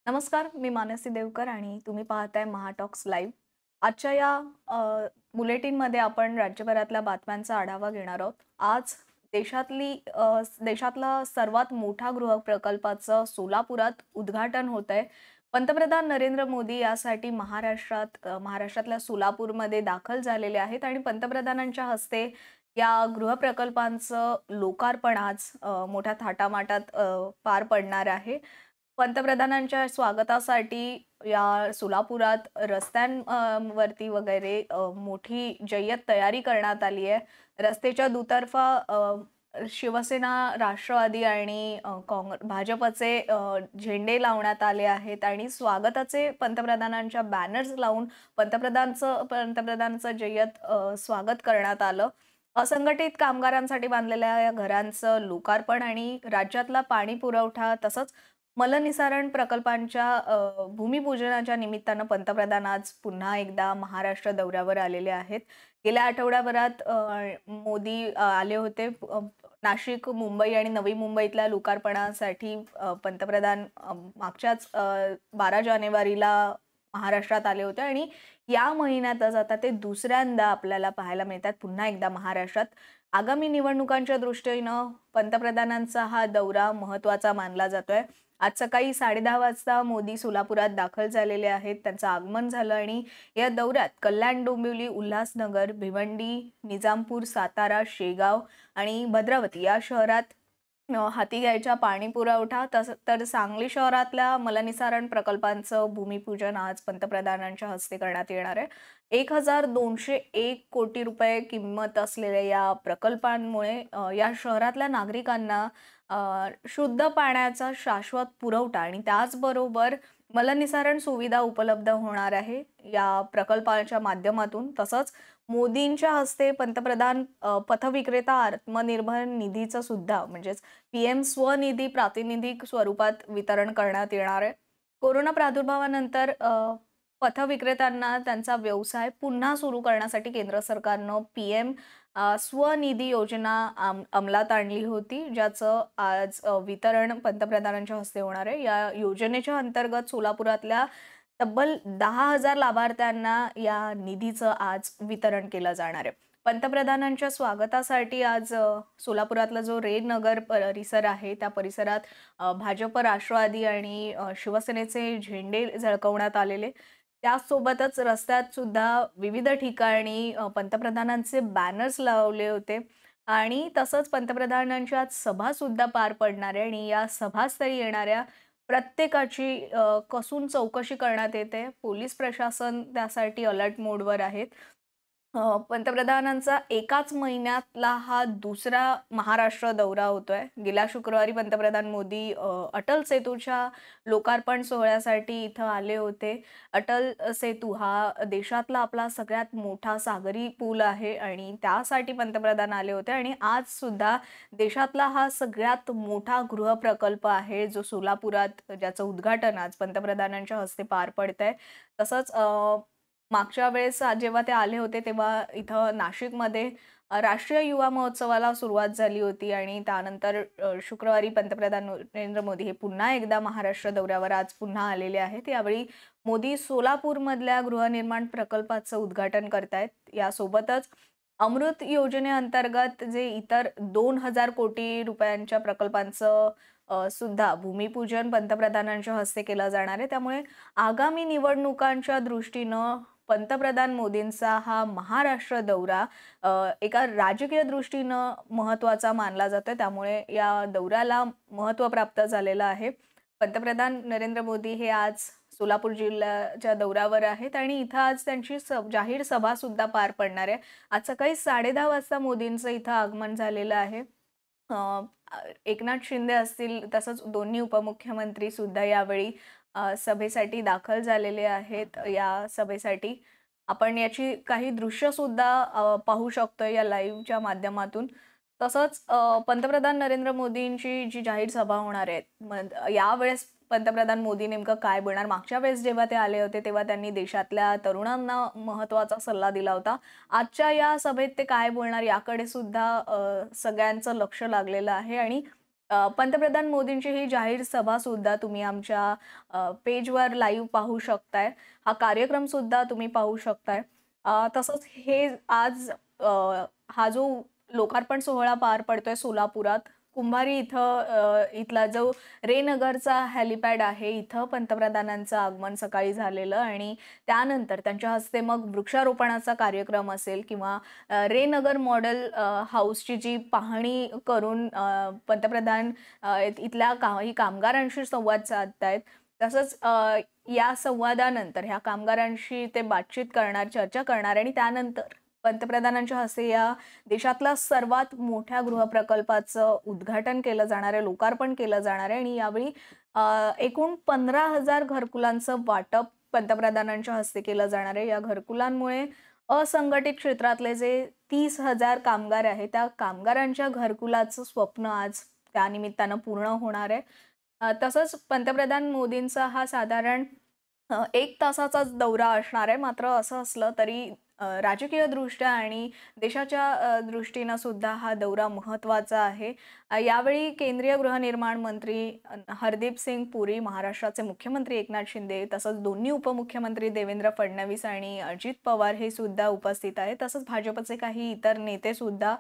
नमस्कार, मी मानसी देवकर आणि तुम्ही पाहताय महाटॉक्स लाईव्ह. आजच्या या बुलेटिनमध्ये आपण राज्यभरातल्या बातम्यांचा आढावा घेणार आहोत. आज देशातला सर्वात मोठा गृहप्रकल्पाचं सोलापुरात उद्घाटन होत आहे. पंतप्रधान नरेंद्र मोदी यासाठी महाराष्ट्रातल्या सोलापूरमध्ये दाखल झालेले आहेत आणि पंतप्रधानांच्या हस्ते या गृहप्रकल्पांचं लोकार्पण आज मोठ्या थाटामाटात पार पडणार आहे. पंतप्रधानांच्या स्वागतासाठी या सोलापुरात रस्त्यांवरती वगैरे मोठी जय्यत तयारी करण्यात आली आहे. रस्त्याच्या दुतर्फा शिवसेना, राष्ट्रवादी आणि भाजपचे झेंडे लावण्यात आले आहेत आणि स्वागताचे पंतप्रधानांच्या बॅनर्स लावून पंतप्रधानांचं जय्यत स्वागत करण्यात आलं. असंघटित कामगारांसाठी बांधलेल्या या घरांचं लोकार्पण आणि राज्यातला पाणी पुरवठा तसंच मलनिसारण प्रकल्पांच्या भूमिपूजनाच्या निमित्तानं पंतप्रधान आज पुन्हा एकदा महाराष्ट्र दौऱ्यावर आलेले आहेत. गेल्या आठवड्याभरात मोदी आले होते. नाशिक, मुंबई आणि नवी मुंबईतल्या लोकार्पणासाठी पंतप्रधान मागच्याच 12 जानेवारीला महाराष्ट्रात आले होते आणि या महिन्यातच आता ते दुसऱ्यांदा आपल्याला पाहायला मिळतात पुन्हा एकदा महाराष्ट्रात. आगामी निवडणुकांच्या दृष्टीनं पंतप्रधानांचा हा दौरा महत्त्वाचा मानला जातोय. आज सकाळी 10:30 वाजता मोदी सोलापुरात दाखल झालेले आहेत. त्यांचं आगमन झालं आणि या दौऱ्यात कल्याण, डोंबिवली, उल्हासनगर, भिवंडी, निजामपूर, सातारा, शेगाव आणि भद्रावती या शहरात हाती घ्यायच्या पाणी पुरवठा तर सांगली शहरातल्या मलनिसारण प्रकल्पांचं भूमिपूजन आज पंतप्रधानांच्या हस्ते करण्यात येणार आहे. 1201 कोटी रुपये किंमत असलेल्या या प्रकल्पांमुळे या शहरातल्या नागरिकांना शुद्ध पाण्याचा शाश्वत पुरवठा आणि त्याचबरोबर मलनिसारण सुविधा उपलब्ध होणार आहे या प्रकल्पाच्या माध्यमातून. तसंच मोदींच्या हस्ते पंतप्रधान पथविक्रेता आत्मनिर्भर निधीचं सुद्धा म्हणजेच पीएम स्वनिधी प्रातिनिधिक स्वरूपात वितरण करण्यात येणार आहे. कोरोना प्रादुर्भावानंतर पथविक्रेत्यांना त्यांचा व्यवसाय पुन्हा सुरू करण्यासाठी केंद्र सरकारनं पीएम स्वनिधी योजना अंमलात आणली होती, ज्याचं आज वितरण पंतप्रधानांच्या हस्ते होणार आहे. या योजनेच्या अंतर्गत सोलापुरातल्या तब्बल 10,000 लाभार्थ्यांना या निधीचं आज वितरण केलं जाणार आहे. पंतप्रधानांच्या स्वागतासाठी आज सोलापुरातला जो रेड नगर परिसर आहे त्या परिसरात भाजप, राष्ट्रवादी आणि शिवसेनेचे झेंडे झळकवण्यात आलेले. त्यासोबतच रस्त्यात सुद्धा विविध ठिकाणी पंतप्रधानांचे बॅनर्स लावले होते आणि तसंच पंतप्रधानांच्या आज सभा सुद्धा पार पडणार आहे आणि या सभास्थळी येणाऱ्या प्रत्येकाची कसून चौकशी करण्यात येते. पोलीस प्रशासन त्यासाठी अलर्ट मोडवर आहेत. पंतप्रधानांचा एकाच महिन्यातला हा दुसरा महाराष्ट्र दौरा होतोय. गेल्या शुक्रवारी पंतप्रधान मोदी अटल सेतूच्या लोकार्पण सोहळ्यासाठी इथं आले होते. अटल सेतू हा देशातला आपला सगळ्यात मोठा सागरी पूल आहे आणि त्यासाठी पंतप्रधान आले होते आणि आज सुद्धा देशातला हा सगळ्यात मोठा गृहप्रकल्प आहे, जो सोलापुरात ज्याचं उद्घाटन आज पंतप्रधानांच्या हस्ते पार पडतंय. तसंच मागच्या वेळेस जेव्हा ते आले होते तेव्हा इथं नाशिकमध्ये राष्ट्रीय युवा महोत्सवाला सुरुवात झाली होती आणि त्यानंतर शुक्रवारी पंतप्रधान नरेंद्र मोदी हे पुन्हा एकदा महाराष्ट्र दौऱ्यावर आज पुन्हा आलेले आहेत. यावेळी मोदी सोलापूरमधल्या गृहनिर्माण प्रकल्पाचं उद्घाटन करतायत. यासोबतच अमृत योजनेअंतर्गत जे इतर 2,000 कोटी रुपयांच्या प्रकल्पांचं सुद्धा भूमिपूजन पंतप्रधानांच्या हस्ते केलं जाणार आहे. त्यामुळे आगामी निवडणुकांच्या दृष्टीनं पंतप्रधान मोदींचा हा महाराष्ट्र दौरा एका राजकीय दृष्टीनं महत्त्वाचा मानला जातोय. त्यामुळे या दौऱ्याला महत्त्व प्राप्त झालेलं आहे. पंतप्रधान नरेंद्र मोदी हे आज सोलापूर जिल्ह्याच्या दौऱ्यावर आहेत आणि इथं आज त्यांची जाहीर सभा सुद्धा पार पडणार आहे. आज सकाळी 10:30 वाजता मोदींचं इथं आगमन झालेलं आहे. अ, एकनाथ शिंदे असतील तसंच दोन्ही उपमुख्यमंत्री सुद्धा यावेळी सभेसाठी दाखल झालेले आहेत. या सभेसाठी आपण याची काही दृश्य सुद्धा पाहू शकतोय या लाईव्हच्या माध्यमातून. तसंच पंतप्रधान नरेंद्र मोदींची जी जाहीर सभा होणार आहे, यावेळेस पंतप्रधान मोदी नेमकं काय बोलणार? मागच्या वेळेस जेव्हा ते आले होते तेव्हा त्यांनी देशातल्या तरुणांना महत्त्वाचा सल्ला दिला होता. आजच्या या सभेत ते काय बोलणार याकडे सुद्धा सगळ्यांचं लक्ष लागलेलं आहे आणि पंतप्रधान मोदींची ही जाहीर सभा सुद्धा तुम्ही आमच्या पेजवर लाईव्ह पाहू शकताय. हा कार्यक्रम सुद्धा तुम्ही पाहू शकताय. तसंच हे आज हा जो लोकार्पण सोहळा पार पडतोय सोलापुरात, कुंभारी इथं इथला जो रे नगरचा हेलिपॅड आहे, इथं पंतप्रधानांचं आगमन सकाळी झालेलं आणि त्यानंतर त्यांच्या हस्ते मग वृक्षारोपणाचा कार्यक्रम असेल किंवा रे नगर मॉडेल हाऊसची जी पाहणी करून पंतप्रधान इथल्या काही कामगारांशी संवाद साधतायत. तसंच या संवादानंतर ह्या कामगारांशी ते बातचीत करणार, चर्चा करणार आणि त्यानंतर पंतप्रधानांच्या हस्ते या देशातला सर्वात मोठ्या गृहप्रकल्पाचं उद्घाटन केलं जाणार आहे, लोकार्पण केलं जाणार आहे आणि यावेळी एकूण 15,000 घरकुलांचं वाटप पंतप्रधानांच्या हस्ते केलं जाणार आहे. या घरकुलांमुळे असंघटित क्षेत्रातले जे 30,000 कामगार आहेत, त्या कामगारांच्या घरकुलाचं स्वप्न आज त्यानिमित्तानं पूर्ण होणार आहे. तसंच पंतप्रधान मोदींचा हा साधारण 1 तासाचाच दौरा असणार आहे. मात्र असं असलं तरी राजकीयदृष्ट्या आणि देशाच्या दृष्टीनं सुद्धा हा दौरा महत्त्वाचा आहे. यावेळी केंद्रीय गृहनिर्माण मंत्री हरदीप सिंग पुरी, महाराष्ट्राचे मुख्यमंत्री एकनाथ शिंदे, तसंच दोन्ही उपमुख्यमंत्री देवेंद्र फडणवीस आणि अजित पवार हे सुद्धा उपस्थित आहेत. तसंच भाजपचे काही इतर नेते सुद्धा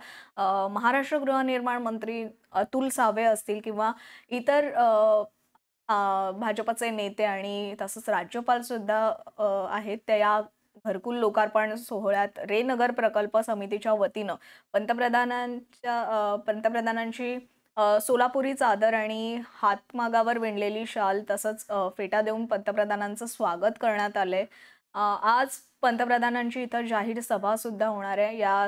महाराष्ट्र गृहनिर्माण मंत्री अतुल सावे असतील किंवा इतर भाजपचे नेते आणि तसंच राज्यपाल सुद्धा आहेत. त्या या घरकुल लोकार्पण सोहळ्यात रे नगर प्रकल्प समितीच्या वतीनं पंतप्रधानांची सोलापुरी चादर आणि हातमागावर विणलेली शाल तसंच फेटा देऊन पंतप्रधानांचं स्वागत करण्यात आलंय. आज पंतप्रधानांची इथं जाहीर सभा सुद्धा होणार आहे. या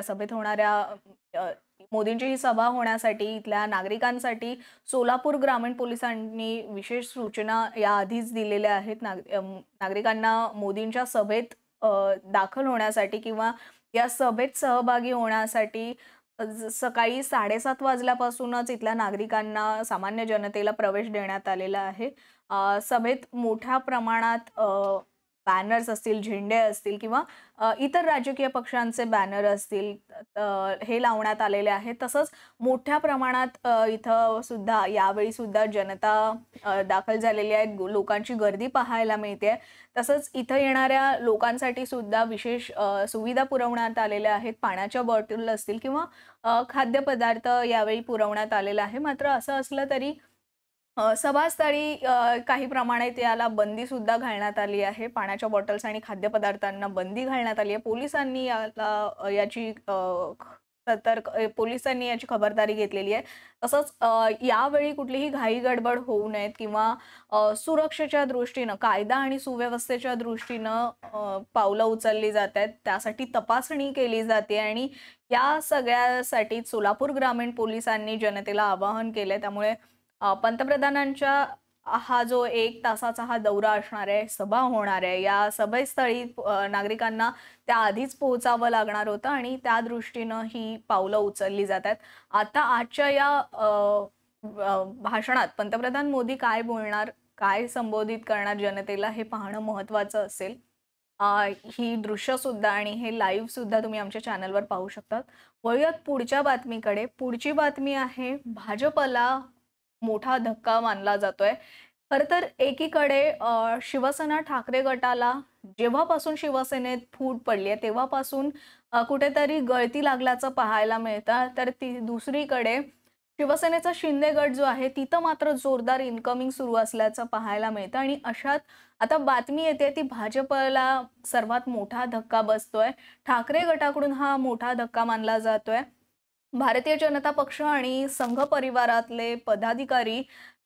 सभेत होणाऱ्या मोदींची ही सभा होण्यासाठी इथल्या नागरिकांसाठी सोलापूर ग्रामीण पोलिसांनी विशेष सूचना याआधीच दिलेल्या आहेत. नागरिकांना मोदींच्या सभेत दाखल होण्यासाठी किंवा या सभेत सहभागी होण्यासाठी सकाळी 7:30 वाजल्यापासूनच इथल्या नागरिकांना, सामान्य जनतेला प्रवेश देण्यात आलेला आहे. सभेत मोठ्या प्रमाणात बॅनर्स असतील, झेंडे असतील किंवा इतर राजकीय पक्षांचे बॅनर असतील हे लावण्यात आलेले आहेत. तसंच मोठ्या प्रमाणात इथं सुद्धा यावेळी सुद्धा जनता दाखल झालेली आहे. लोकांची गर्दी पाहायला मिळते. तसंच इथं येणाऱ्या लोकांसाठी सुद्धा विशेष सुविधा पुरवण्यात आलेल्या आहेत. पाण्याच्या बॉटल असतील किंवा खाद्यपदार्थ यावेळी पुरवण्यात आलेला आहे. मात्र असं असलं तरी सभास्थळी काही प्रमाणात याला बंदी सुद्धा घालण्यात आली आहे. पाण्याच्या बॉटल्स आणि खाद्यपदार्थांना बंदी घालण्यात आली आहे. पोलिसांनी याची खबरदारी घेतलेली आहे. तसंच यावेळी कुठलीही घाई गडबड होऊ नयेत किंवा सुरक्षेच्या दृष्टीनं, कायदा आणि सुव्यवस्थेच्या दृष्टीनं पावलं उचलली जात आहेत. त्यासाठी तपासणी केली जाते आणि या सगळ्यासाठी सोलापूर ग्रामीण पोलिसांनी जनतेला आवाहन केलंय. त्यामुळे पंतप्रधानांच्या हा जो 1 तासाचा हा दौरा असणार आहे, सभा होणार आहे. या सभेस्थळी नागरिकांना त्याआधीच पोहोचावं लागणार होतं आणि त्या दृष्टीनं ही पावलं उचलली जात आहेत. आता आजच्या या भाषणात पंतप्रधान मोदी काय बोलणार, काय संबोधित करणार जनतेला हे पाहणं महत्त्वाचं असेल. ही दृश्य सुद्धा आणि हे लाईव्ह सुद्धा तुम्ही आमच्या चॅनलवर पाहू शकतात. वळूयात पुढच्या बातमीकडे. पुढची बातमी आहे भाजपला मोठा धक्का मानला जातोय. खरं तर एकीकडे शिवसेना ठाकरे गटाला जेव्हापासून शिवसेनेत फूट पडली आहे तेव्हापासून कुठेतरी गळती लागल्याचं पाहायला मिळतं. तर ती दुसरीकडे शिवसेनेचा शिंदे गट जो आहे तिथं मात्र जोरदार इन्कमिंग सुरू असल्याचं पाहायला मिळतं आणि अशात आता बातमी येते ती भाजपला सर्वात मोठा धक्का बसतोय. ठाकरे गटाकडून हा मोठा धक्का मानला जातोय. भारतीय जनता पक्ष आणि संघ परिवारातले पदाधिकारी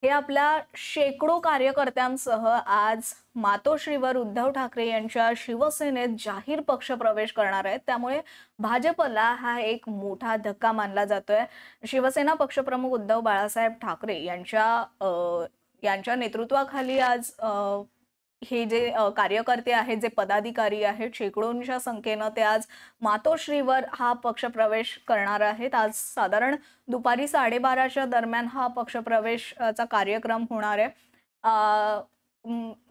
हे आपल्या शेकडो कार्यकर्त्यांसह आज मातोश्रीवर उद्धव ठाकरे यांच्या शिवसेनेत जाहीर पक्षप्रवेश करणार आहेत. त्यामुळे भाजपला हा एक मोठा धक्का मानला जातोय. शिवसेना पक्षप्रमुख उद्धव बाळासाहेब ठाकरे यांच्या नेतृत्वाखाली आज हे जे कार्यकर्ते आहेत, जे पदाधिकारी आहेत, शेकडोंच्या संख्येनं ते आज मातोश्रीवर हा पक्षप्रवेश करणार आहेत. आज साधारण दुपारी 12:30च्या दरम्यान हा पक्षप्रवेशचा कार्यक्रम होणार आहे.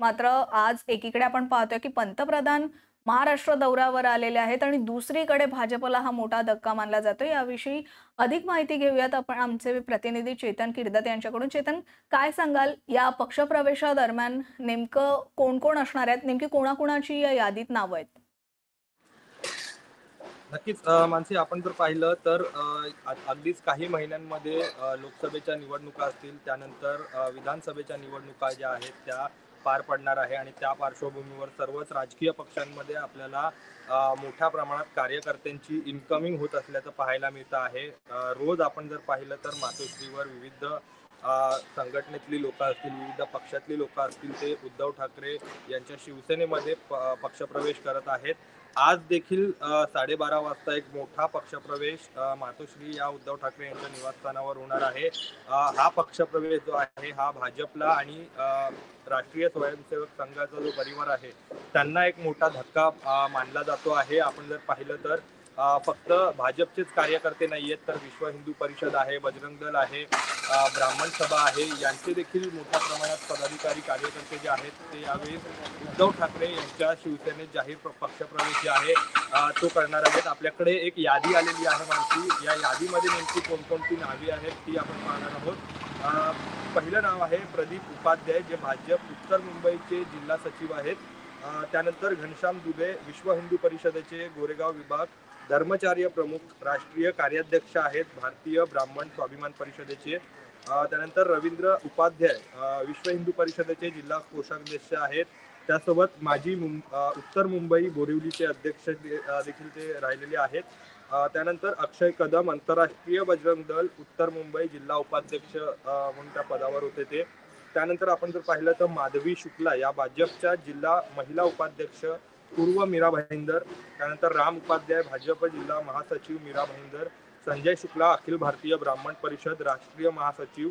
मात्र आज एकीकडे आपण पाहतोय की पंतप्रधान महाराष्ट्र दौऱ्यावर आलेले आहेत आणि दुसरीकडे भाजपला हा मोठा धक्का मानला जातो. याविषयी अधिक माहिती घेऊयात आपण आमचे प्रतिनिधी चेतन किर्दत यांच्याकडून. चेतन, काय सांगाल या पक्षप्रवेशादरम्यान नेमकं कोण-कोण असणार आहेत? नेमकी कोणाकोणाची या यादीत नावं आहेत? नक्कीच मानसी आपण जर पाहिलं तर अगदीच काही महिन्यांमध्ये लोकसभेच्या निवडणुका असतील, त्यानंतर विधानसभेच्या निवडणुका ज्या आहेत त्या पार पडणार आहे आणि त्या पार्श्वभूमीवर सर्वच राजकीय पक्षांमध्ये आपल्याला मोठ्या प्रमाणात कार्यकर्त्यांची इन्कमिंग होत असल्याचं पाहायला मिळतं आहे. रोज आपण जर पाहिलं तर मातोश्रीवर विविध संघटनेतली लोकं असतील, विविध पक्षातली लोकं असतील, ते उद्धव ठाकरे यांच्या शिवसेनेमध्ये पक्षप्रवेश करत आहेत. आज देखील 12:30 वाजता एक मोठा पक्षप्रवेश मातोश्री या उद्धव ठाकरे यांच्या निवासस्थानावर होणार आहे. हा पक्षप्रवेश जो आहे हा भाजपला आणि राष्ट्रीय स्वयंसेवक संघाचा जो परिवार आहे त्यांना एक मोठा धक्का मानला जातो आहे. आपण जर पाहिलं तर फक्त भाजपचेच कार्यकर्ते नाही आहेत, तर विश्व हिंदू परिषद आहे, बजरंग दल आहे, ब्राह्मण सभा आहे, यांचे देखील मोठ्या प्रमाणात पदाधिकारी कार्यकर्ते जे आहेत ते यावेळी उद्धव ठाकरे यांच्या शिवसेनेत जाहीर पक्षप्रवेश जे आहे तो करणार आहेत. आपल्याकडे एक यादी आलेली आहे मानसी. या यादीमध्ये नेमकी कोणकोणती नावे आहेत ती आपण पाहणार आहोत. पहिलं नाव आहे प्रदीप उपाध्याय, जे भाजप उत्तर मुंबईचे जिल्हा सचिव आहेत. त्यानंतर घनश्याम दुबे, विश्व हिंदू परिषदेचे गोरेगाव विभाग धर्मचार्य प्रमुख, राष्ट्रीय कार्याध्यक्ष आहेत भारतीय ब्राह्मण स्वाभिमान परिषदेचे. त्यानंतर रवींद्र उपाध्याय, विश्व हिंदू परिषदेचे जिल्हा कोषाध्यक्ष आहेत. त्यासोबत माजी उत्तर मुंबई बोरिवलीचे अध्यक्ष देखील ते राहिलेले आहेत. त्यानंतर अक्षय कदम, आंतरराष्ट्रीय बजरंग दल उत्तर मुंबई जिल्हा उपाध्यक्ष म्हणून त्या पदावर होते ते. त्यानंतर आपण जर पाहिलं तर माधवी शुक्ला या भाजपच्या जिल्हा महिला उपाध्यक्ष पूर्व मीरा भाईंदर. त्यानंतर राम उपाध्याय, भाजप जिल्हा महासचिव मीरा भाईंदर. संजय शुक्ला, अखिल भारतीय ब्राह्मण परिषद राष्ट्रीय महासचिव.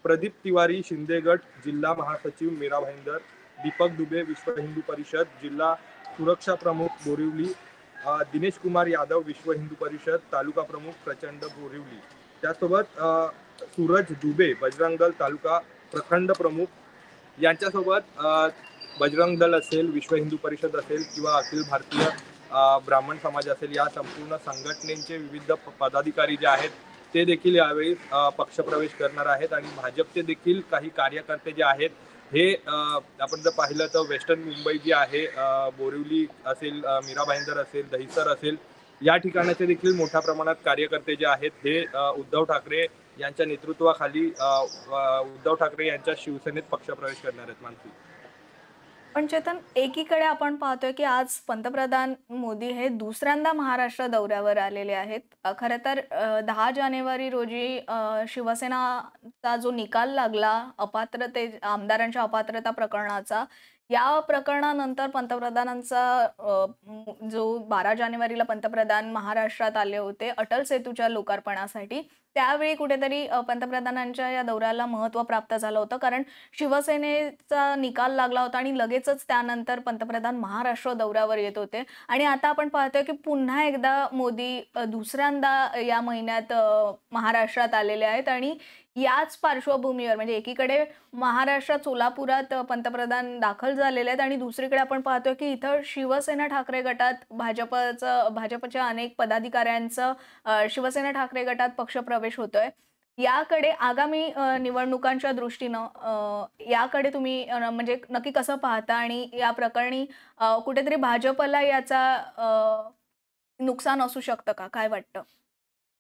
प्रदीप तिवारी, शिंदेगड जिल्हा महासचिव मीरा भाईंदर. दीपक दुबे, विश्व हिंदू परिषद जिल्हा सुरक्षा प्रमुख बोरिवली. दिनेश कुमार यादव, विश्व हिंदू परिषद तालुका प्रमुख प्रचंड बोरिवली. त्यासोबत सूरज दुबे, बजरंग दल तालुका प्रखंड प्रमुख. यांच्यासोबत बजरंग दल असेल, विश्व हिंदू परिषद असेल किंवा अखिल भारतीय ब्राह्मण समाज असेल, या संपूर्ण संघटनेचे विविध पदाधिकारी जे आहेत ते देखील यावेळी पक्षप्रवेश करणार आहेत. आणि भाजपचे देखील काही कार्यकर्ते जे आहेत हे आपण जर पाहिलं तर वेस्टर्न मुंबई जी आहे, बोरिवली असेल, मीरा भाईंदर असेल, दहिसर असेल, या ठिकाणाचे देखील मोठ्या प्रमाणात कार्यकर्ते जे आहेत हे उद्धव ठाकरे यांच्या नेतृत्वाखाली उद्धव ठाकरे यांच्या शिवसेनेत पक्षप्रवेश करणार आहेत मानसी. पण चेतन, एकीकडे आपण पाहतोय की आज पंतप्रधान मोदी हे दुसऱ्यांदा महाराष्ट्र दौऱ्यावर आलेले आहेत. खरं तर 10 जानेवारी रोजी शिवसेनाचा जो निकाल लागला आमदारांच्या अपात्रता प्रकरणाचा, या प्रकरणानंतर पंतप्रधानांचा जो 12 जानेवारीला पंतप्रधान महाराष्ट्रात आले होते अटल सेतूच्या लोकार्पणासाठी, त्यावेळी कुठेतरी पंतप्रधानांच्या या दौऱ्याला महत्त्व प्राप्त झालं होतं. कारण शिवसेनेचा निकाल लागला होता आणि लगेचच त्यानंतर पंतप्रधान महाराष्ट्र दौऱ्यावर येत होते. आणि आता आपण पाहतोय की पुन्हा एकदा मोदी दुसऱ्यांदा या महिन्यात महाराष्ट्रात आलेले आहेत. आणि याच पार्श्वभूमीवर म्हणजे एकीकडे महाराष्ट्रात सोलापुरात पंतप्रधान दाखल झालेले आहेत आणि दुसरीकडे आपण पाहतोय की इथं शिवसेना ठाकरे गटात भाजपच्या अनेक पदाधिकाऱ्यांचं शिवसेना ठाकरे गटात पक्षप्रवेश होतोय. याकडे आगामी निवडणुकांच्या दृष्टीनं याकडे तुम्ही म्हणजे नक्की कसं पाहता आणि या प्रकरणी कुठेतरी भाजपला याचा नुकसान असू शकतं का? काय वाटतं?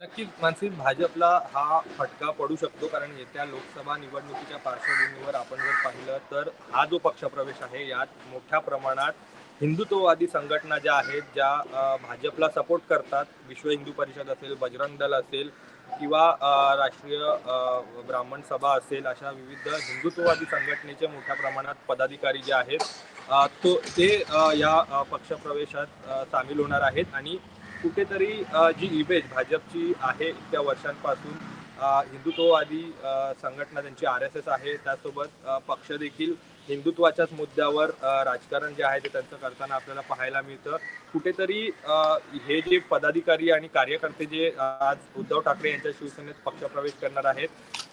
नक्कीच मानसी, भाजपला हा फटका पडू शकतो. कारण येत्या लोकसभा निवडणुकीच्या पार्श्वभूमीवर आपण जर पाहिलं तर हा जो पक्षप्रवेश आहे यात मोठ्या प्रमाणात हिंदुत्ववादी संघटना ज्या आहेत, ज्या भाजपला सपोर्ट करतात, विश्व हिंदू परिषद असेल, बजरंग दल असेल किंवा राष्ट्रीय ब्राह्मण सभा असेल, अशा विविध हिंदुत्ववादी संघटनेचे मोठ्या प्रमाणात पदाधिकारी जे आहेत ते या पक्षप्रवेशात सामील होणार आहेत. आणि कुठेतरी जी इमेज भाजपची आहे इतक्या वर्षांपासून, हिंदुत्ववादी संघटना त्यांची RSS आहे, त्यासोबत पक्ष देखील हिंदुत्वाच्याच मुद्द्यावर राजकारण जे आहे ते त्यांचं करताना आपल्याला पाहायला मिळतं. कुठेतरी हे जे पदाधिकारी आणि कार्यकर्ते जे आज उद्धव ठाकरे यांच्या शिवसेनेत पक्षप्रवेश करणार आहेत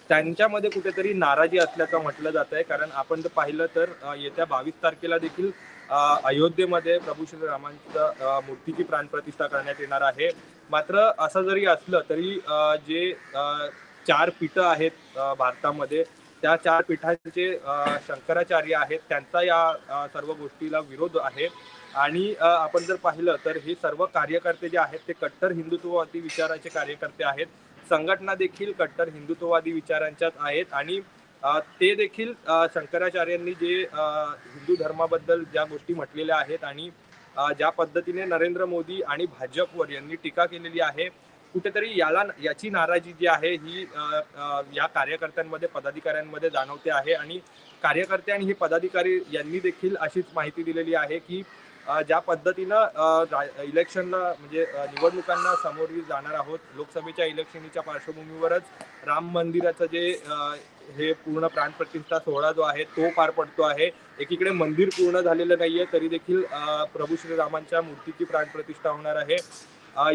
त्यांच्यामध्ये कुठेतरी नाराजी असल्याचं म्हटलं जात आहे. कारण आपण जर पाहिलं तर येत्या 22 तारखेला देखील अयोध्येमध्ये प्रभू श्रीरामांचं मूर्तीची प्राणप्रतिष्ठा करण्यात येणार आहे. मात्र असं जरी असलं तरी जे 4 पीठं आहेत भारतामध्ये, त्या 4 पीठांचे शंकराचार्य आहेत, त्यांचा या सर्व गोष्टीला विरोध आहे. आणि आपण जर पाहिलं तर हे सर्व कार्यकर्ते जे आहेत ते कट्टर हिंदुत्ववादी विचाराचे कार्यकर्ते आहेत. संघटना देखील कट्टर हिंदुत्ववादी विचारांच्याच आहेत आणि ते देखील शंकराचार्यांनी जे हिंदू धर्माबद्दल ज्या गोष्टी म्हटलेल्या आहेत आणि ज्या पद्धतीने नरेंद्र मोदी आणि भाजपवर यांनी टीका केलेली आहे, कुठेतरी याची नाराजी जी आहे ही या कार्यकर्त्यांमध्ये, पदाधिकाऱ्यांमध्ये जाणवते आहे. आणि कार्यकर्ते आणि हे पदाधिकारी यांनी देखील अशीच माहिती दिलेली आहे की ज्या पद्धतीनं इलेक्शनला म्हणजे निवडणुकांना सामोरी जाणार आहोत, लोकसभेच्या इलेक्शनच्या पार्श्वभूमीवरच राम मंदिराचं जे हे पूर्ण प्राणप्रतिष्ठा सोहळा जो आहे तो पार पडतो आहे. एकीकडे मंदिर पूर्ण झालेलं नाहीये तरी देखील प्रभू श्रीरामांच्या मूर्तीची प्राणप्रतिष्ठा होणार आहे.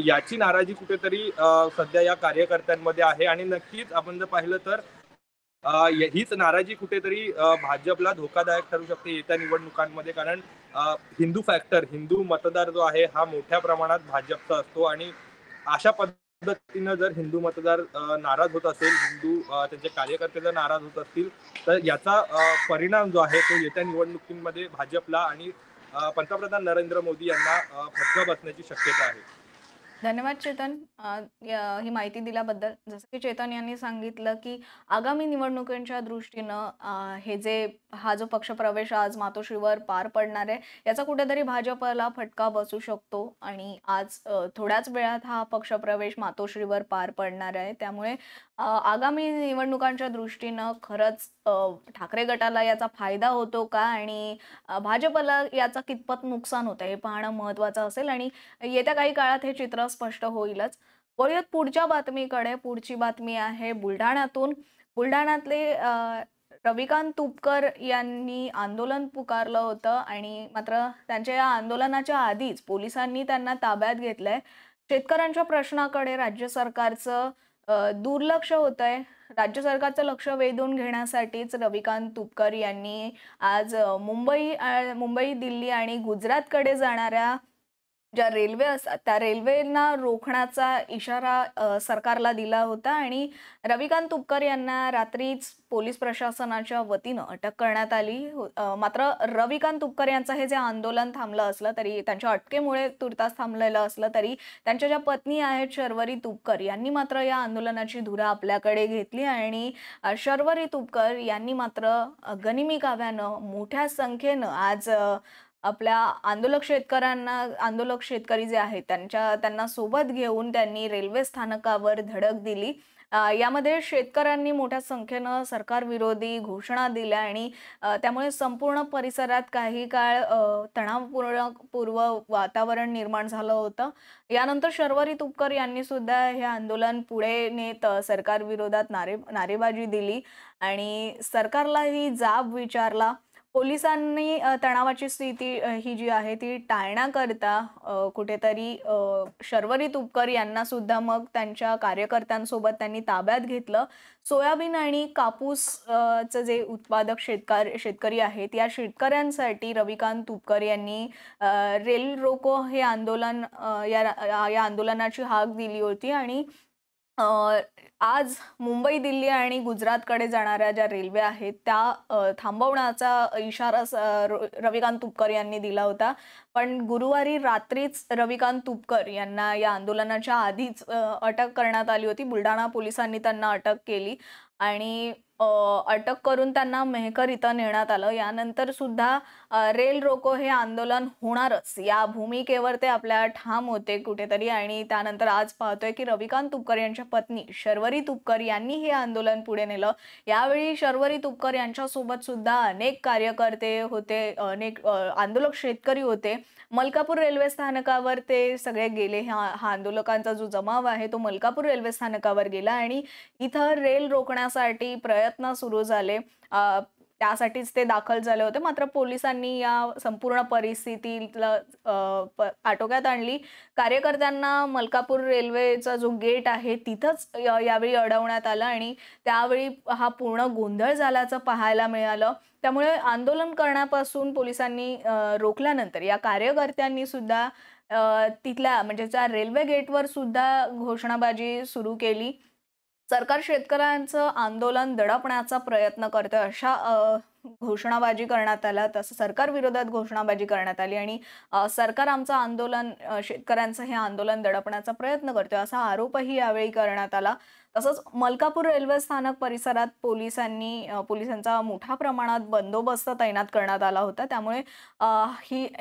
याची नाराजी कुठेतरी सध्या या कार्यकर्त्यांमध्ये आहे. आणि नक्कीच आपण जर पाहिलं तर हीच नाराजी कुठेतरी भाजपला धोकादायक ठरू शकते येत्या निवडणुकांमध्ये. कारण हिंदू फॅक्टर, हिंदू मतदार जो आहे हा मोठ्या प्रमाणात भाजपचा असतो आणि अशा पद्धतीनं जर हिंदू मतदार नाराज होत असेल, हिंदू त्यांचे कार्यकर्ते जर नाराज होत असतील तर याचा परिणाम जो आहे तो येत्या निवडणुकीमध्ये भाजपला आणि पंतप्रधान नरेंद्र मोदी यांना फटका बसण्याची शक्यता आहे. धन्यवाद चेतन, ही माहिती दिल्याबद्दल. जसं की चेतन यांनी सांगितलं की आगामी निवडणुकांच्या दृष्टीनं हा जो पक्षप्रवेश आज मातोश्रीवर पार पडणार आहे, याचा कुठेतरी भाजपला फटका बसू शकतो. आणि आज थोड्याच वेळात हा पक्षप्रवेश मातोश्रीवर पार पडणार आहे. त्यामुळे आगामी निवडणुकांच्या दृष्टीनं खरंच ठाकरे गटाला याचा फायदा होतो का आणि भाजपला याचा कितपत नुकसान होतं हे पाहणं महत्त्वाचं असेल. आणि येत्या काही काळात हे चित्र स्पष्ट होईलच. वळूयात पुढच्या बातमीकडे. पुढची बातमी आहे बुलढाण्यातून. बुलढाण्यातले रविकांत तुपकर यांनी आंदोलन पुकारलं होतं आणि मात्र त्यांच्या या आंदोलनाच्या आधीच पोलिसांनी त्यांना ताब्यात घेतलंय. शेतकऱ्यांच्या प्रश्नाकडे राज्य सरकारचं दुर्लक्ष होतंय. राज्य सरकारचं लक्ष वेधून घेण्यासाठीच रविकांत तुपकर यांनी आज मुंबई, दिल्ली आणि गुजरातकडे जाणाऱ्या ज्या रेल्वे असतात त्या रेल्वेंना रोखण्याचा इशारा सरकारला दिला होता. आणि रविकांत तुपकर यांना रात्रीच पोलीस प्रशासनाच्या वतीनं अटक करण्यात आली. मात्र रविकांत तुपकर यांचं हे जे आंदोलन थांबलं असलं तरी, त्यांच्या अटकेमुळे तुर्तास थांबलेलं असलं तरी, त्यांच्या ज्या पत्नी आहेत शर्वरी तुपकर यांनी मात्र या आंदोलनाची धुरा आपल्याकडे घेतली. आणि शर्वरी तुपकर यांनी मात्र गनिमी काव्यानं मोठ्या संख्येनं आज आपल्या आंदोलक शेतकरी जे आहेत त्यांना सोबत घेऊन त्यांनी रेल्वे स्थानकावर धडक दिली. यामध्ये शेतकऱ्यांनी मोठ्या संख्येनं सरकार विरोधी घोषणा दिल्या आणि त्यामुळे संपूर्ण परिसरात काही काळ तणावपूर्ण वातावरण निर्माण झालं होतं. यानंतर शर्वरी तुपकर यांनी सुद्धा हे आंदोलन पुढे नेत सरकार विरोधात नारेबाजी दिली आणि सरकारलाही जाब विचारला. पोलिसांनी तणावाची स्थिती ही जी आहे ती टाळण्याकरता कुठेतरी शर्वरी तुपकर यांना सुद्धा मग त्यांच्या कार्यकर्त्यांसोबत त्यांनी ताब्यात घेतलं. सोयाबीन आणि कापूस चं जे उत्पादक शेतकरी आहेत या शेतकऱ्यांसाठी रविकांत तुपकर यांनी रेल रोको हे आंदोलन या आंदोलनाची हाक दिली होती. आणि आज मुंबई, दिल्ली आणि गुजरातकडे जाणाऱ्या ज्या रेल्वे आहेत त्या थांबवण्याचा इशारा रविकांत तुपकर यांनी दिला होता. पण गुरुवारी रात्रीच रविकांत तुपकर यांना या आंदोलनाच्या आधीच अटक करण्यात आली होती. बुलढाणा पोलिसांनी त्यांना अटक केली आणि अटक करून त्यांना मेहकर इथं नेण्यात आलं. यानंतर सुद्धा रेल रोको हे आंदोलन होणारच या भूमिकेवर ते आपल्या ठाम होते कुठेतरी. आणि त्यानंतर आज पाहतोय की रविकांत तुपकर यांच्या पत्नी शर्वरी तुपकर यांनी हे आंदोलन पुढे नेलं. यावेळी शर्वरी तुपकर यांच्यासोबत सुद्धा अनेक कार्यकर्ते होते, अनेक आंदोलक शेतकरी होते. मलकापूर रेल्वे स्थानकावर ते सगळे गेले. हा आंदोलकांचा जो जमाव आहे तो मलकापूर रेल्वे स्थानकावर गेला आणि इथं रेल रोखण्यासाठी प्रयत्न सुरू झाले. त्यासाठीच ते दाखल झाले होते. मात्र पोलिसांनी या संपूर्ण परिस्थितीला आटोक्यात आणली. कार्यकर्त्यांना मलकापूर रेल्वेचा जो गेट आहे तिथंच यावेळी अडवण्यात आलं आणि त्यावेळी हा पूर्ण गोंधळ झाल्याचं पाहायला मिळालं. त्यामुळे आंदोलन करण्यापासून पोलिसांनी रोखल्यानंतर या कार्यकर्त्यांनी सुद्धा तिथल्या म्हणजे त्या रेल्वे गेटवर सुद्धा घोषणाबाजी सुरू केली. सरकार शेतकऱ्यांचं आंदोलन दडपण्याचा प्रयत्न करतोय अशा घोषणाबाजी करण्यात आल्या. तसं सरकार विरोधात घोषणाबाजी करण्यात आली आणि सरकार आमचं आंदोलन शेतकऱ्यांचं हे आंदोलन दडपण्याचा प्रयत्न करतोय असा आरोपही यावेळी करण्यात आला. तसंच मलकापूर रेल्वे स्थानक परिसरात पोलिसांचा मोठ्या प्रमाणात बंदोबस्त तैनात करण्यात आला होता. त्यामुळे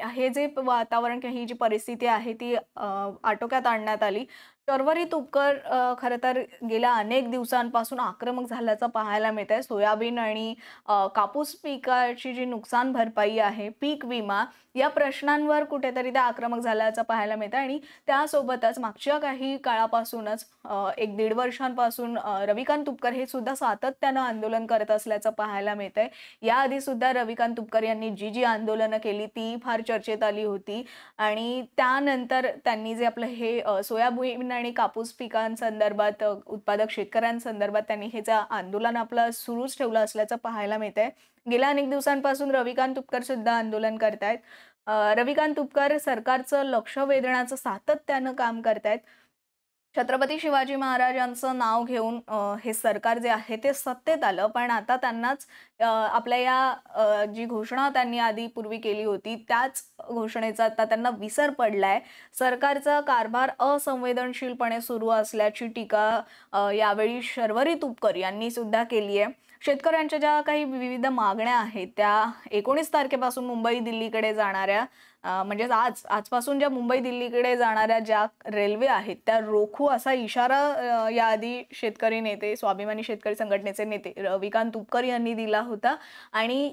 हे जे वातावरण ही जी परिस्थिती आहे ती आटोक्यात आणण्यात आली. शर्वरी तुपकर खरं तर गेल्या अनेक दिवसांपासून आक्रमक झाल्याचं पाहायला मिळत आहे. सोयाबीन आणि कापूस पिकाची जी नुकसान भरपाई आहे, पीक विमा या प्रश्नांवर कुठेतरी त्या आक्रमक झाल्याचं पाहायला मिळतं आणि त्यासोबतच मागच्या काही काळापासूनच 1-1.5 वर्षांपासून रविकांत तुपकर हे सुद्धा सातत्यानं आंदोलन करत असल्याचं पाहायला मिळतंय. याआधी सुद्धा रविकांत तुपकर यांनी जी आंदोलनं केली ती फार चर्चेत आली होती आणि त्यानंतर त्यांनी जे आपलं हे सोयाबीन आणि कापूस पिकांसंदर्भात उत्पादक शेतकऱ्यांसंदर्भात त्यांनी हे जे आंदोलन आपलं सुरूच ठेवलं असल्याचं पाहायला मिळतंय. गेल्या अनेक दिवसांपासून रविकांत तुपकर सुद्धा आंदोलन करतायत. रविकांत तुपकर सरकारचं लक्ष वेधण्याचं सातत्यानं काम करतायत. छत्रपती शिवाजी महाराजांचं नाव घेऊन हे सरकार जे आहे ते सत्तेत आलं, पण आता त्यांनाच आपल्या या जी घोषणा त्यांनी आधी पूर्वी केली होती त्याच घोषणेचा आता त्यांना विसर पडलाय. सरकारचा कारभार असंवेदनशीलपणे सुरू असल्याची टीका यावेळी शर्वरी तुपकर यांनी सुद्धा केली आहे. शेतकऱ्यांच्या ज्या काही विविध मागण्या आहेत त्या 19 तारखेपासून मुंबई दिल्लीकडे जाणाऱ्या म्हणजेच आजपासून ज्या मुंबई दिल्लीकडे जाणाऱ्या ज्या रेल्वे आहेत त्या रोखू असा इशारा याआधी शेतकरी नेते स्वाभिमानी शेतकरी संघटनेचे नेते रविकांत तुपकर यांनी दिला होता आणि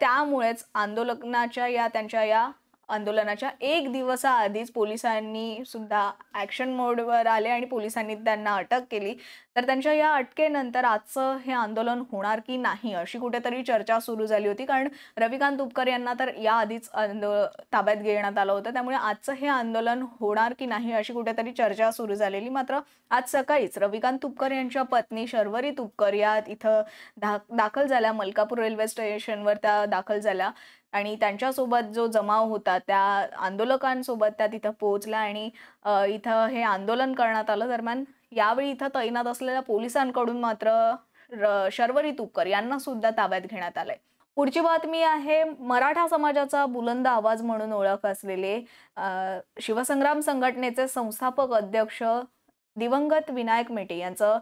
त्यामुळेच त्यांच्या या आंदोलनाच्या 1 दिवसाआधीच पोलिसांनी सुद्धा ॲक्शन मोडवर आले आणि पोलिसांनी त्यांना अटक केली. तर त्यांच्या या अटकेनंतर आजचं हे आंदोलन होणार की नाही अशी कुठेतरी चर्चा सुरू झाली होती. कारण रविकांत तुपकर यांना तर याआधीच ताब्यात घेण्यात आलं होतं. त्यामुळे आजचं हे आंदोलन होणार की नाही अशी कुठेतरी चर्चा सुरू झालेली. मात्र आज सकाळीच रविकांत तुपकर यांच्या पत्नी शर्वरी तुपकर या इथं दाखल झाल्या. मलकापूर रेल्वे स्टेशनवर त्या दाखल झाल्या आणि त्यांच्यासोबत जो जमाव होता त्या आंदोलकांसोबत त्या तिथं पोहोचल्या आणि इथं हे आंदोलन करण्यात आलं. दरम्यान यावेळी इथं तैनात असलेल्या पोलिसांकडून मात्र शर्वरी तुपकर यांना सुद्धा ताब्यात घेण्यात आलंय. पुढची बातमी आहे मराठा समाजाचा बुलंद आवाज म्हणून ओळख असलेले शिवसंग्राम संघटनेचे संस्थापक अध्यक्ष दिवंगत विनायक मेटे यांचं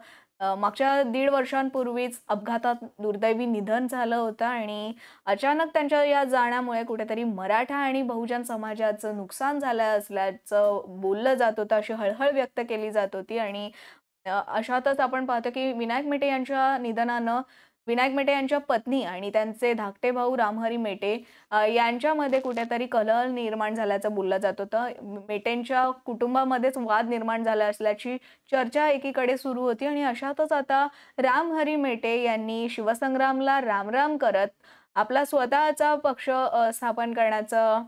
मागच्या 1.5 वर्षांपूर्वीच अपघातात दुर्दैवी निधन झालं होतं आणि अचानक त्यांच्या या जाण्यामुळे कुठेतरी मराठा आणि बहुजन समाजाचं नुकसान झालं असल्याचं बोललं जात होतं, अशी हळहळ व्यक्त केली जात होती आणि अशातच आपण पाहतो की विनायक मेटे यांच्या निधनानं विनायक मेटे यांच्या पत्नी आणि त्यांचे धाकटे भाऊ रामहरी मेटे यांच्यामध्ये कुठेतरी कलह निर्माण झाल्याचं बोललं जात होतं. मेटेंच्या कुटुंबामध्येच वाद निर्माण झाला असल्याची चर्चा एकीकडे सुरू होती आणि अशातच आता रामहरी मेटे यांनी शिवसंग्रामला रामराम करत आपला स्वतःचा पक्ष स्थापन करण्याचं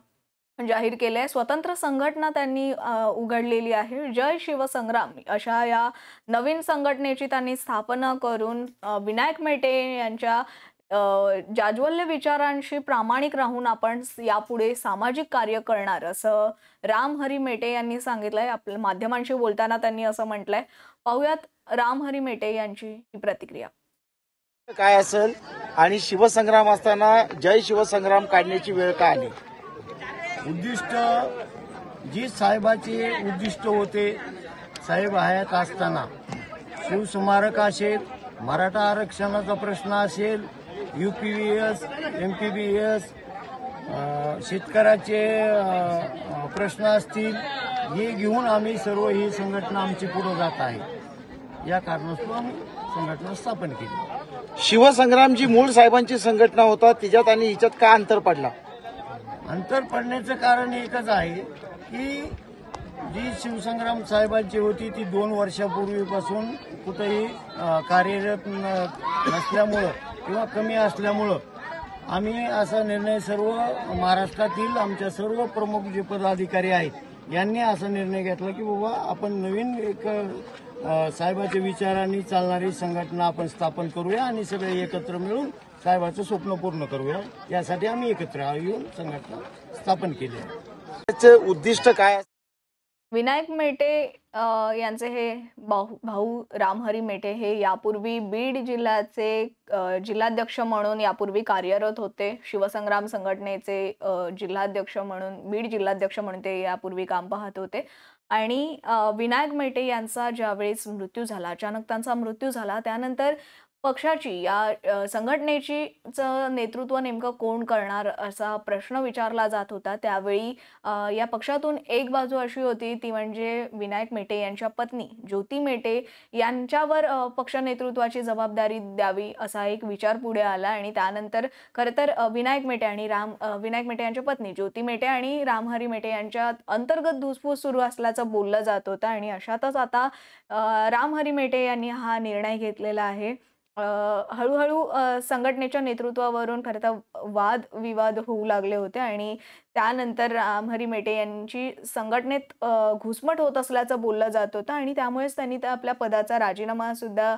जाहीर केलंय. स्वतंत्र संघटना त्यांनी उघडलेली आहे. जय शिवसंग्राम अशा या नवीन संघटनेची त्यांनी स्थापना करून विनायक मेटे यांच्या जाज्वल्य विचारांशी प्रामाणिक राहून आपण यापुढे सामाजिक कार्य करणार असं रामहरी मेटे यांनी सांगितलंय. आपल्या माध्यमांशी बोलताना त्यांनी असं म्हटलंय. पाहूयात रामहरी मेटे यांची ही प्रतिक्रिया. काय असेल आणि शिवसंग्राम असताना जय शिवसंग्राम काढण्याची वेळ का आली? उद्दिष्ट जी साहेबाचे उद्दिष्ट होते, साहेब हयात असताना शिवस्मारक असेल, मराठा आरक्षणाचा प्रश्न असेल, UPVS, MPBS, शेतकऱ्याचे प्रश्न असतील, हे घेऊन आम्ही सर्व ही संघटना आमची पुढे जात आहे. या कारणास्तव आम्ही संघटना स्थापन केली. शिवसंग्राम जी मूळ साहेबांची संघटना होता तिच्यात आणि हिच्यात का अंतर पडला? अंतर पडण्याचं कारण एकच आहे की जी शिवसंग्राम साहेबांची होती ती 2 वर्षापूर्वीपासून कुठेही कार्यरत नसल्यामुळं किंवा कमी असल्यामुळं आम्ही असा निर्णय सर्व महाराष्ट्रातील आमच्या सर्व प्रमुख जे पदाधिकारी आहेत यांनी असा निर्णय घेतला की बाबा आपण नवीन एक साहेबाच्या विचारांनी चालणारी संघटना आपण स्थापन करूया आणि सगळे एकत्र मिळून साहेबाचं स्वप्न पूर्ण करूया, यासाठी आम्ही एकत्र येऊन संघटना स्थापन केली आहे. त्याचं उद्दिष्ट काय? विनायक मेटे यांचे हे भाऊ रामहरी मेटे हे यापूर्वी बीड जिल्ह्याचे जिल्हाध्यक्ष म्हणून यापूर्वी कार्यरत होते. शिवसंग्राम संघटनेचे जिल्हाध्यक्ष म्हणून, बीड जिल्हाध्यक्ष म्हणून ते यापूर्वी काम पाहत होते. आणि विनायक मेटे यांचा ज्यावेळेस मृत्यू झाला, अचानक त्यांचा मृत्यू झाला, त्यानंतर पक्षाची या संघटनेची नेतृत्व नेमकं कोण करणार असा प्रश्न विचारला जात होता. त्यावेळी या पक्षातून एक बाजू अशी होती, ती म्हणजे विनायक मेटे यांच्या पत्नी ज्योती मेटे यांच्यावर पक्ष नेतृत्वाची जबाबदारी द्यावी असा एक विचार पुढे आला. आणि त्यानंतर खरं तर विनायक मेटे यांच्या पत्नी ज्योती मेटे आणि रामहरी मेटे यांच्यात अंतर्गत धुसफूस सुरू असल्याचं बोललं जात होतं. आणि अशातच आता रामहरी मेटे यांनी हा निर्णय घेतलेला आहे. हळूहळू संघटनेच्या नेतृत्वावरून खरं तर वादविवाद होऊ लागले होते आणि त्यानंतर रामहरी मेटे यांची संघटनेत घुसमट होत असल्याचं बोललं जात होतं आणि त्यामुळेच त्यांनी आपल्या पदाचा राजीनामा सुद्धा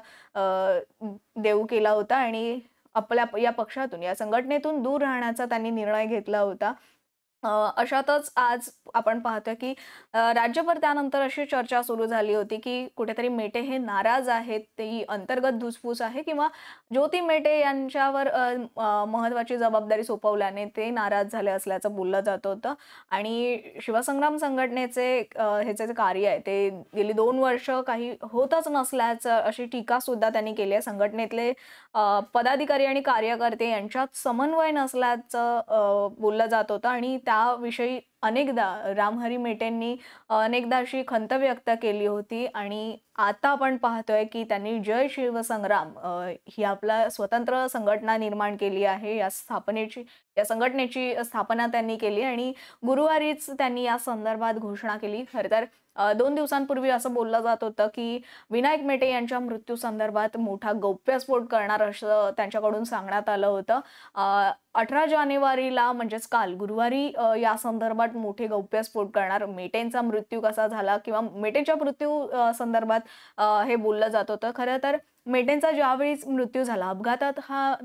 देऊ केला होता आणि आपल्या या पक्षातून, या संघटनेतून दूर राहण्याचा त्यांनी निर्णय घेतला होता. अशातच आज आपण पाहतोय की राज्यभर त्यानंतर अशी चर्चा सुरू झाली होती की कुठेतरी मेटे हे नाराज आहेत, ती अंतर्गत धुसफूस आहे किंवा ज्योती मेटे यांच्यावर महत्वाची जबाबदारी सोपवल्याने ते नाराज झाले असल्याचं बोललं जात होतं. आणि शिवसंग्राम संघटनेचे ह्याचे जे कार्य आहे ते गेली 2 वर्ष काही होतच नसल्याचं अशी टीका सुद्धा त्यांनी केली आहे. संघटनेतले पदाधिकारी आणि कार्यकर्ते यांच्यात समन्वय नसल्याचं बोललं जात होतं आणि त्याविषयी अनेकदा रामहरी मेटेंनी अनेकदा अशी खंत व्यक्त केली होती. आणि आता आपण पाहतोय की त्यांनी जय शिवसंग्राम ही आपला स्वतंत्र संघटना निर्माण केली आहे. या संघटनेची स्थापना त्यांनी केली आणि गुरुवारीच त्यांनी या संदर्भात घोषणा केली. खरं तर 2 दिवसांपूर्वी असं बोललं जात होतं की विनायक मेटे यांच्या मृत्यू संदर्भात मोठा गौप्यस्फोट करणार असं त्यांच्याकडून सांगण्यात आलं होतं. 18 जानेवारीला म्हणजेच काल गुरुवारी या संदर्भात मोठे गौप्यस्फोट करणार. मेटेंचा मृत्यू कसा झाला किंवा मेटेंच्या मृत्यू संदर्भात हे बोललं जात होतं. खरं तर मेटेंचा ज्यावेळी मृत्यू झाला, अपघातात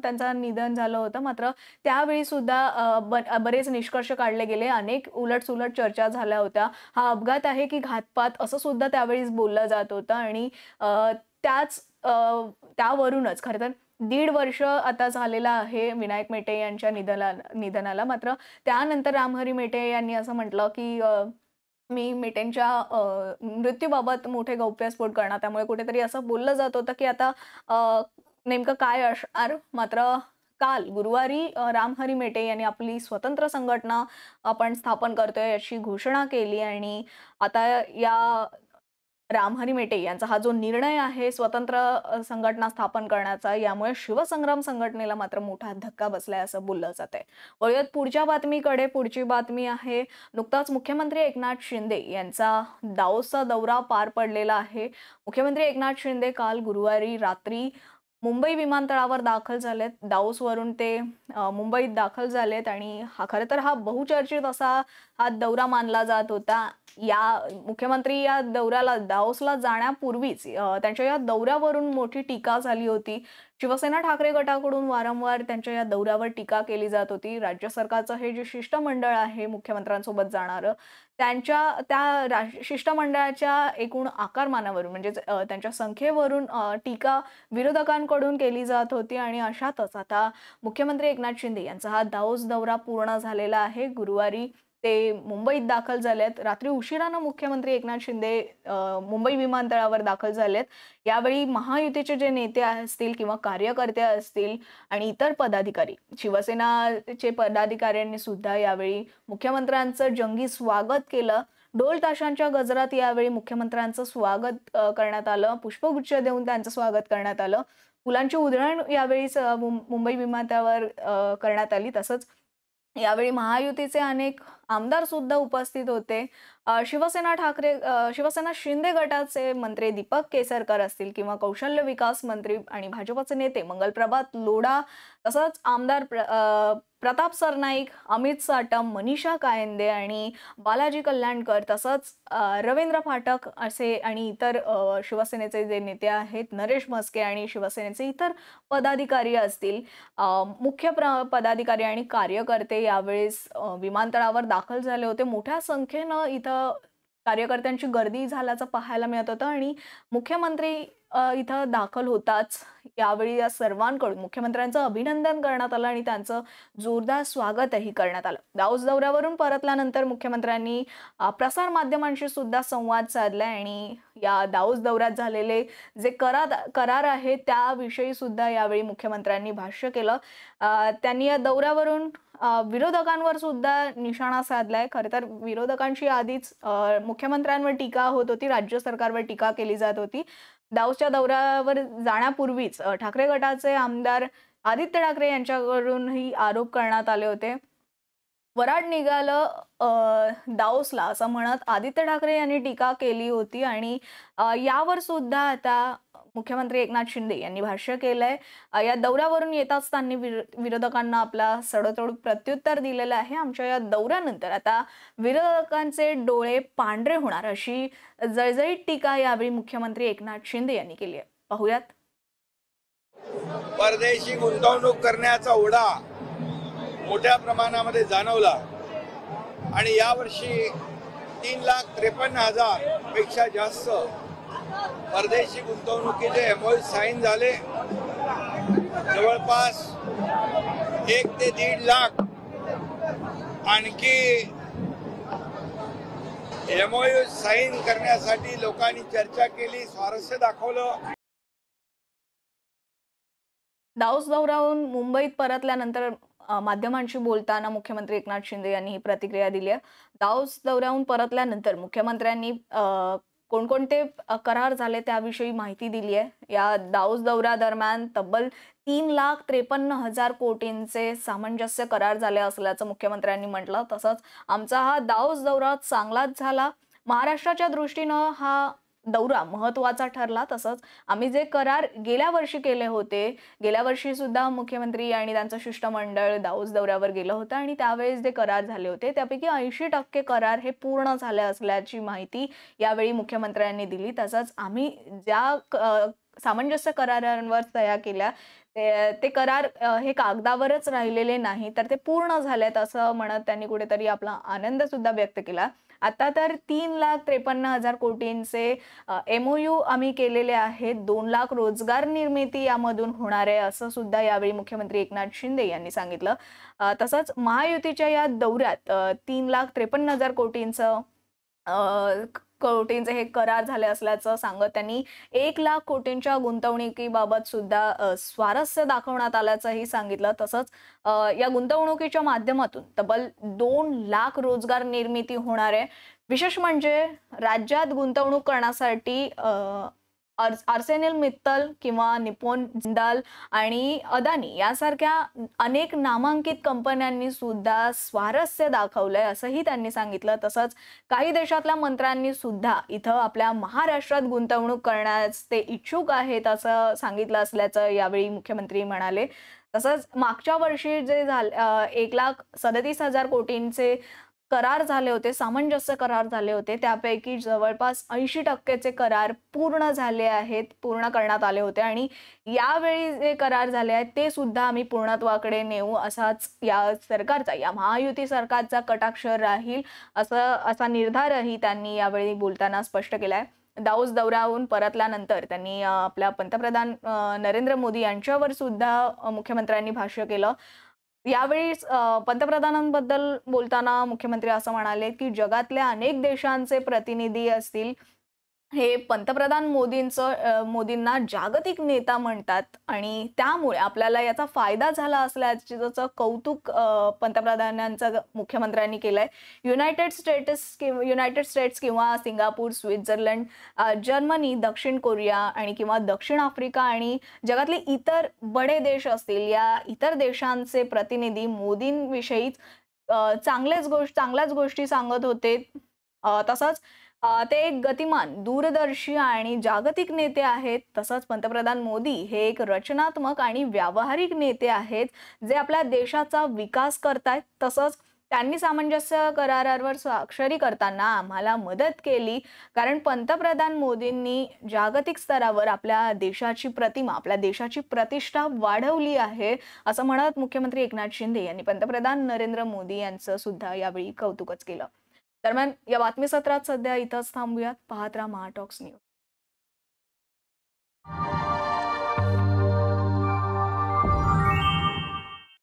त्यांचं निधन झालं होतं, मात्र त्यावेळी सुद्धा बरेच निष्कर्ष काढले गेले, अनेक उलटसुलट चर्चा झाल्या होत्या. हा अपघात आहे की घातपात असं सुद्धा त्यावेळीच बोललं जात होतं. आणि त्यावरूनच खरं तर 1.5 वर्ष आता झालेला आहे विनायक मेटे यांच्या निधनाला. मात्र त्यानंतर रामहरी मेटे यांनी असं म्हटलं की मी मेटेंच्या मृत्यूबाबत मोठे गौप्यस्फोट करणार. त्यामुळे कुठेतरी असं बोललं जात होतं की आता नेमकं काय असणार. मात्र काल गुरुवारी रामहरी मेटे यांनी आपली स्वतंत्र संघटना आपण स्थापन करतोय अशी घोषणा केली. आणि आता या रामहरी मेटे यांचा हा जो निर्णय आहे स्वतंत्र संघटना स्थापन करण्याचा, यामुळे शिवसंग्राम संघटनेला मात्र मोठा धक्का बसलाय असं बोललं जात आहे. वळूयात पुढच्या बातमीकडे. पुढची बातमी आहे, नुकताच मुख्यमंत्री एकनाथ शिंदे यांचा दाओसचा दौरा पार पडलेला आहे. मुख्यमंत्री एकनाथ शिंदे काल गुरुवारी रात्री मुंबई विमानतळावर दाखल झालेत. दाओसवरून ते मुंबईत दाखल झालेत आणि खरं तर हा बहुचर्चित असा हा दौरा मानला जात होता. मुख्यमंत्री या दौऱ्याला, दाओसला जाण्यापूर्वीच त्यांच्या या दौऱ्यावरून मोठी टीका झाली होती. शिवसेना ठाकरे गटाकडून वारंवार त्यांच्या या दौऱ्यावर टीका केली जात होती. राज्य सरकारचं हे जे शिष्टमंडळ आहे मुख्यमंत्र्यांसोबत जाणारं, त्या शिष्टमंडळाच्या एकूण आकारमानावरून म्हणजेच त्यांच्या संख्येवरून टीका विरोधकांकडून केली जात होती. आणि अशातच आता मुख्यमंत्री एकनाथ शिंदे यांचा हा दाओस दौरा पूर्ण झालेला आहे. गुरुवारी ते मुंबईत दाखल झालेत. रात्री उशिरानं मुख्यमंत्री एकनाथ शिंदे मुंबई विमानतळावर दाखल झालेत. यावेळी महायुतीचे जे नेते असतील किंवा कार्यकर्ते असतील आणि इतर पदाधिकारी, शिवसेनाचे पदाधिकाऱ्यांनी सुद्धा यावेळी मुख्यमंत्र्यांचं जंगी स्वागत केलं. ढोल ताशांच्या गजरात यावेळी मुख्यमंत्र्यांचं स्वागत करण्यात आलं. पुष्पगुच्छ देऊन त्यांचं स्वागत करण्यात आलं. फुलांची उधळण यावेळी मुंबई विमानतळावर करण्यात आली. तसंच यावेळी महायुतीचे अनेक आमदार सुद्धा उपस्थित होते. शिवसेना शिंदे गटाचे मंत्री दीपक केसरकर असतील किंवा कौशल्य विकास मंत्री आणि भाजपचे नेते मंगलप्रभात लोढा, तसंच आमदार प्रताप सरनाईक, अमित साटम, मनीषा कायंदे आणि बालाजी कल्याणकर, तसंच रवींद्र फाटक असे आणि इतर शिवसेनेचे जे नेते आहेत, नरेश म्हस्के आणि शिवसेनेचे इतर पदाधिकारी असतील, मुख्य पदाधिकारी आणि कार्यकर्ते यावेळेस विमानतळावर दाखल झाले होते. मोठ्या संख्येनं इथं कार्यकर्त्यांची गर्दी झाल्याचं पाहायला मिळत होतं आणि मुख्यमंत्री इथं दाखल होताच यावेळी या सर्वांकडून मुख्यमंत्र्यांचं अभिनंदन करण्यात आलं आणि त्यांचं जोरदार स्वागतही करण्यात आलं. दाऊस दौऱ्यावरून परतल्यानंतर मुख्यमंत्र्यांनी प्रसार माध्यमांशी सुद्धा संवाद साधलाय आणि या दाऊस दौऱ्यात झालेले जे करार आहेत त्याविषयी सुद्धा यावेळी मुख्यमंत्र्यांनी भाष्य केलं. त्यांनी या दौऱ्यावरून विरोधकांवर सुद्धा निशाणा साधलाय. खरं तर विरोधकांची आधीच मुख्यमंत्र्यांवर टीका होत होती, राज्य सरकारवर टीका केली जात होती. दाऊसच्या दौऱ्यावर जाण्यापूर्वीच ठाकरे गटाचे आमदार आदित्य ठाकरे यांच्याकडूनही आरोप करण्यात आले होते. वराड निघालं दाऊसला असं म्हणत आदित्य ठाकरे यांनी टीका केली होती आणि यावर सुद्धा आता मुख्यमंत्री एकनाथ शिंदे यांनी भाष्य केलंय. या दौऱ्यावरून येताच त्यांनी विरोधकांना आपला सडोतोड प्रत्युत्तर दिलेलं आहे. आमच्या या दौऱ्यानंतर आता विरोधकांचे डोळे पांढरे होणार अशी जळजळीत टीका यावेळी मुख्यमंत्री एकनाथ शिंदे यांनी केली आहे. पाहूयात. परदेशी गुंतवणूक करण्याचा ओढा मोठ्या प्रमाणामध्ये जाणवला आणि यावर्षी 3,53,000 पेक्षा जास्त परदेशी गुंतवणुकीचे MOU साईन झाले. जवळपास 1 ते 1.5 लाख आणखी MOU साईन करण्यासाठी लोकांनी चर्चा केली, स्वारस्य दाखवलं. दाऊस दौऱ्याहून मुंबईत परतल्यानंतर माध्यमांशी बोलताना मुख्यमंत्री एकनाथ शिंदे यांनी ही प्रतिक्रिया दिली आहे. दाऊस दौऱ्याहून परतल्यानंतर मुख्यमंत्र्यांनी कोणकोणते करार झाले त्याविषयी माहिती दिली आहे. या दाऊस दौऱ्यादरम्यान तब्बल 3,53,000 कोटींचे सामंजस्य करार झाले असल्याचं मुख्यमंत्र्यांनी म्हटलं. तसंच आमचा हा दाऊस दौरा चांगलाच झाला. महाराष्ट्राच्या दृष्टीनं हा दौरा महत्वाचा ठरला. तसंच आम्ही जे करार गेल्या वर्षी केले होते, गेल्या वर्षी सुद्धा मुख्यमंत्री आणि त्यांचं शिष्टमंडळ दाऊस दौऱ्यावर गेलं होतं आणि त्यावेळेस जे करार झाले होते त्यापैकी 80% करार हे पूर्ण झाले असल्याची माहिती यावेळी मुख्यमंत्र्यांनी दिली. तसंच आम्ही ज्या सामंजस्य करारांवर सह्या केल्या ते करार हे कागदावरच राहिलेले नाही तर ते पूर्ण झालेत असं म्हणत त्यांनी कुठेतरी आपला आनंद सुद्धा व्यक्त केला. आता तर 3,53,000 कोटींचे MOU आम्ही केलेले आहेत. 2 लाख रोजगार निर्मिती यामधून होणार आहे असं सुद्धा यावेळी मुख्यमंत्री एकनाथ शिंदे यांनी सांगितलं. तसंच महायुतीच्या या दौऱ्यात 3,53,000 कोटींचे हे करार झाले असल्याचं सांगत त्यांनी 1 लाख कोटींच्या गुंतवणुकीबाबत सुद्धा स्वारस्य दाखवण्यात आल्याचंही सांगितलं. तसंच या गुंतवणुकीच्या माध्यमातून तब्बल 2 लाख रोजगार निर्मिती होणार आहे. विशेष म्हणजे राज्यात गुंतवणूक करण्यासाठी आर्सेनिल मित्तल किंवा निप्पॉन जिंदाल आणि अदानी यासारख्या अनेक नामांकित कंपन्यांनी सुद्धा स्वारस्य दाखवलंय असंही त्यांनी सांगितलं. तसंच काही देशातल्या मंत्र्यांनी सुद्धा इथं आपल्या महाराष्ट्रात गुंतवणूक करण्यास ते इच्छुक आहेत असं सांगितलं असल्याचं यावेळी मुख्यमंत्री म्हणाले. तसंच मागच्या वर्षी जे 1,37,000 कोटींचे करार झाले होते, सामंजस्य करार झाले होते, त्यापैकी जवळपास 80% करार पूर्ण झाले आहेत, पूर्ण करण्यात आले होते आणि यावेळी जे करार झाले आहेत ते सुद्धा आम्ही पूर्णत्वाकडे नेऊ असाच या सरकारचा, या महायुती सरकारचा कटाक्ष राहील असा निर्धारही त्यांनी यावेळी बोलताना स्पष्ट केलाय. दाऊस दौऱ्याहून परतल्यानंतर त्यांनी आपल्या पंतप्रधान नरेंद्र मोदी यांच्यावर सुद्धा मुख्यमंत्र्यांनी भाष्य केलं. यावेळी पंतप्रधानांबद्दल बोलताना मुख्यमंत्री असं म्हणाले की जगातल्या अनेक देशांचे प्रतिनिधी असतील हे पंतप्रधान मोदींना जागतिक नेता म्हणतात आणि त्यामुळे आपल्याला याचा फायदा झाला असल्याचं कौतुक पंतप्रधानांचं मुख्यमंत्र्यांनी केलंय. युनायटेड स्टेट्स किंवा सिंगापूर, स्वित्झर्लंड, जर्मनी, दक्षिण कोरिया आणि किंवा दक्षिण आफ्रिका आणि जगातले इतर बडे देश असतील या इतर देशांचे प्रतिनिधी मोदींविषयीच चांगल्याच गोष्टी सांगत होते. तसंच ते एक गतिमान, दूरदर्शी आणि जागतिक नेते आहेत. तसंच पंतप्रधान मोदी हे एक रचनात्मक आणि व्यावहारिक नेते आहेत, जे आपल्या देशाचा विकास करतायत. तसंच त्यांनी सामंजस्य करारावर स्वाक्षरी करताना आम्हाला मदत केली. कारण पंतप्रधान मोदींनी जागतिक स्तरावर आपल्या देशाची प्रतिमा, आपल्या देशाची प्रतिष्ठा वाढवली आहे, असं म्हणत मुख्यमंत्री एकनाथ शिंदे यांनी पंतप्रधान नरेंद्र मोदी यांचं सुद्धा यावेळी कौतुकच केलं. दरम्यान या बातमीसत्रात सध्या इथंच थांबूयात. पाहत राहा महाटॉक्स न्यूज.